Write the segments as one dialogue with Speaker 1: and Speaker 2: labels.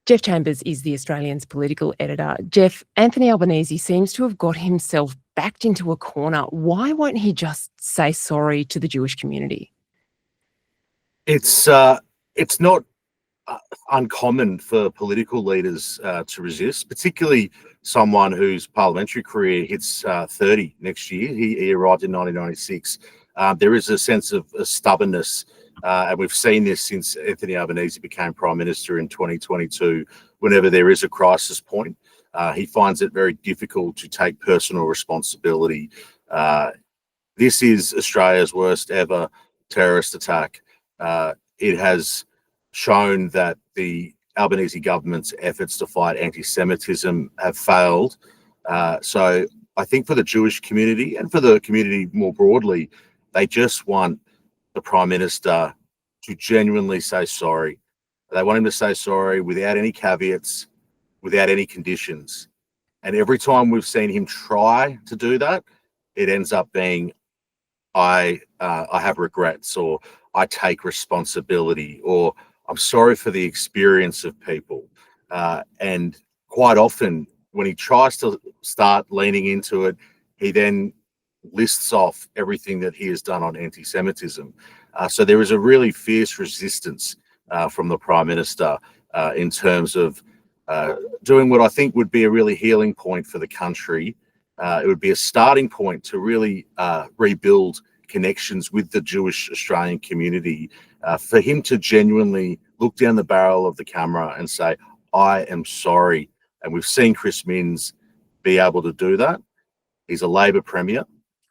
Speaker 1: Geoff Chambers is the Australian's political editor. Geoff, Anthony Albanese seems to have got himself backed into a corner. Why won't he just say sorry to the Jewish community?
Speaker 2: It's not uncommon for political leaders to resist, particularly someone whose parliamentary career hits 30 next year. He arrived in 1996. There is a sense of stubbornness, and we've seen this since Anthony Albanese became Prime Minister in 2022. Whenever there is a crisis point, he finds it very difficult to take personal responsibility. This is Australia's worst ever terrorist attack. It has shown that the Albanese government's efforts to fight anti-Semitism have failed. So I think for the Jewish community and for the community more broadly, they just want the Prime Minister to genuinely say sorry. They want him to say sorry without any caveats, without any conditions. And every time we've seen him try to do that, it ends up being, I have regrets, or I take responsibility, or I'm sorry for the experience of people. And quite often when he tries to start leaning into it, he then lists off everything that he has done on anti-Semitism. So there is a really fierce resistance from the Prime Minister in terms of doing what I think would be a really healing point for the country. It would be a starting point to really rebuild connections with the Jewish Australian community, for him to genuinely look down the barrel of the camera and say, I am sorry. And we've seen Chris Minns be able to do that. He's a Labor Premier,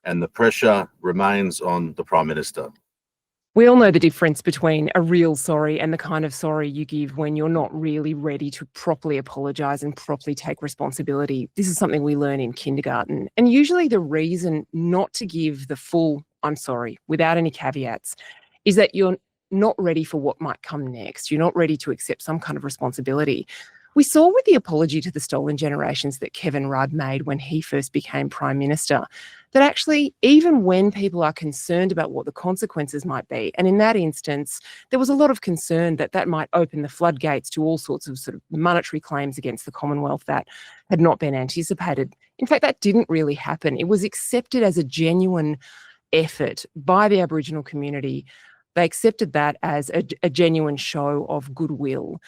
Speaker 2: and the pressure remains on the Prime Minister.
Speaker 1: We all know the difference between a real sorry and the kind of sorry you give when you're not really ready to properly apologise and properly take responsibility. This is something we learn in kindergarten. And usually the reason not to give the full I'm sorry without any caveats is that you're not ready for what might come next. You're not ready to accept some kind of responsibility. We saw with the apology to the stolen generations that Kevin Rudd made when he first became Prime Minister, that actually, even when people are concerned about what the consequences might be, and in that instance, there was a lot of concern that that might open the floodgates to all sorts of sort of monetary claims against the Commonwealth that had not been anticipated. In fact, that didn't really happen. It was accepted as a genuine effort by the Aboriginal community. They accepted that as a genuine show of goodwill.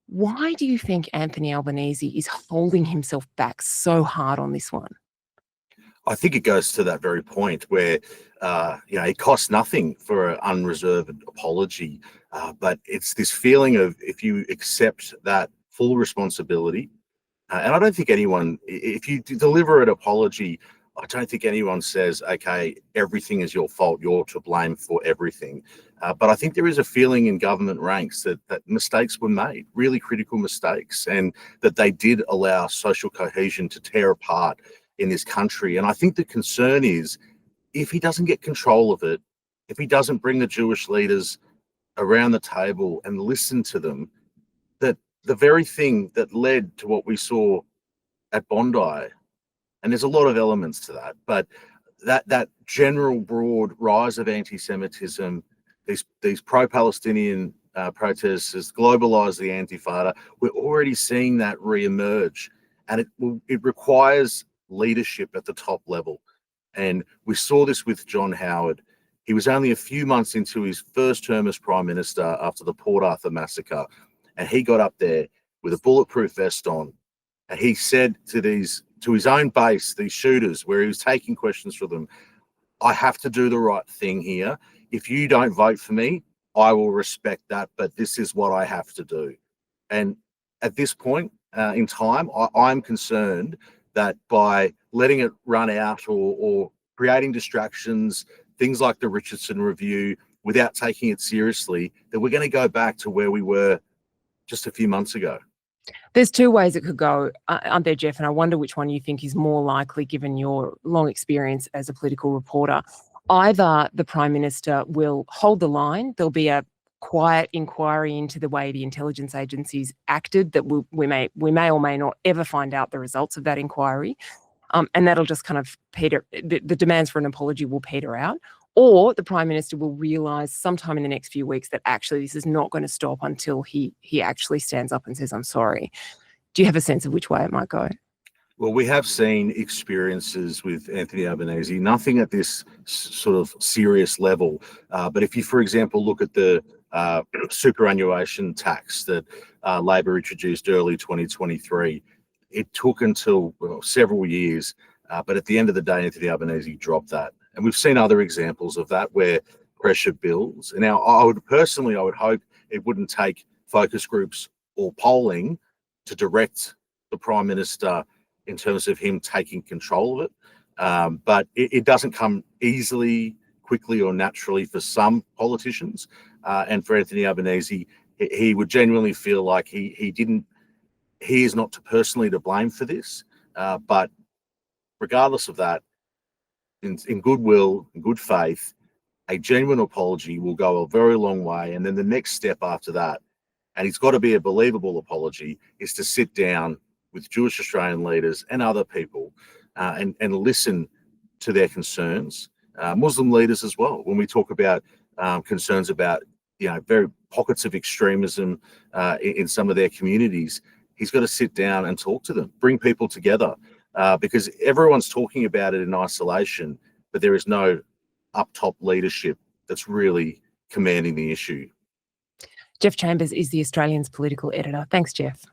Speaker 1: Why do you think Anthony Albanese is holding himself back so hard on this one?
Speaker 2: I think it goes to that very point where, it costs nothing for an unreserved apology, but it's this feeling of, if you accept that full responsibility, and I don't think anyone, if you deliver an apology, I don't think anyone says, okay, everything is your fault, you're to blame for everything. But I think there is a feeling in government ranks that mistakes were made, really critical mistakes, and that they did allow social cohesion to tear apart in this country. And I think the concern is, if he doesn't get control of it, if he doesn't bring the Jewish leaders around the table and listen to them, that the very thing that led to what we saw at Bondi, and there's a lot of elements to that, but that general broad rise of anti-Semitism, these pro-Palestinian protesters globalise the Antifada, we're already seeing that re-emerge, and it requires leadership at the top level. And we saw this with John Howard. He was only a few months into his first term as Prime Minister after the Port Arthur massacre, and he got up there with a bulletproof vest on, and he said to his own base, these shooters, where he was taking questions for them, I have to do the right thing here. If you don't vote for me, I will respect that, but this is what I have to do. And at this point in time, I'm concerned that by letting it run out or creating distractions, things like the Richardson review, without taking it seriously, that we're going to go back to where we were just a few months ago.
Speaker 1: There's two ways it could go, aren't there, Geoff? And I wonder which one you think is more likely, given your long experience as a political reporter. Either the Prime Minister will hold the line, there'll be a quiet inquiry into the way the intelligence agencies acted that we may or may not ever find out the results of that inquiry, and that'll just kind of peter, the demands for an apology will peter out. or the Prime Minister will realise sometime in the next few weeks that actually this is not going to stop until he actually stands up and says, I'm sorry. Do you have a sense of which way it might go?
Speaker 2: Well, we have seen experiences with Anthony Albanese, nothing at this sort of serious level. But if you, for example, look at the superannuation tax that Labor introduced early 2023, it took until several years. But at the end of the day, Anthony Albanese dropped that. And we've seen other examples of that where pressure builds. And now I would hope it wouldn't take focus groups or polling to direct the Prime Minister in terms of him taking control of it. But it doesn't come easily, quickly or naturally for some politicians. And for Anthony Albanese, he would genuinely feel like he is not personally to blame for this. But regardless of that, in goodwill, in good faith, a genuine apology will go a very long way. And then the next step after that, and it's got to be a believable apology, is to sit down with Jewish Australian leaders and other people and listen to their concerns, Muslim leaders as well. When we talk about concerns about very pockets of extremism in some of their communities, he's got to sit down and talk to them, bring people together, because everyone's talking about it in isolation, but there is no up top leadership that's really commanding the issue.
Speaker 1: Geoff Chambers is the Australian's political editor. Thanks, Geoff.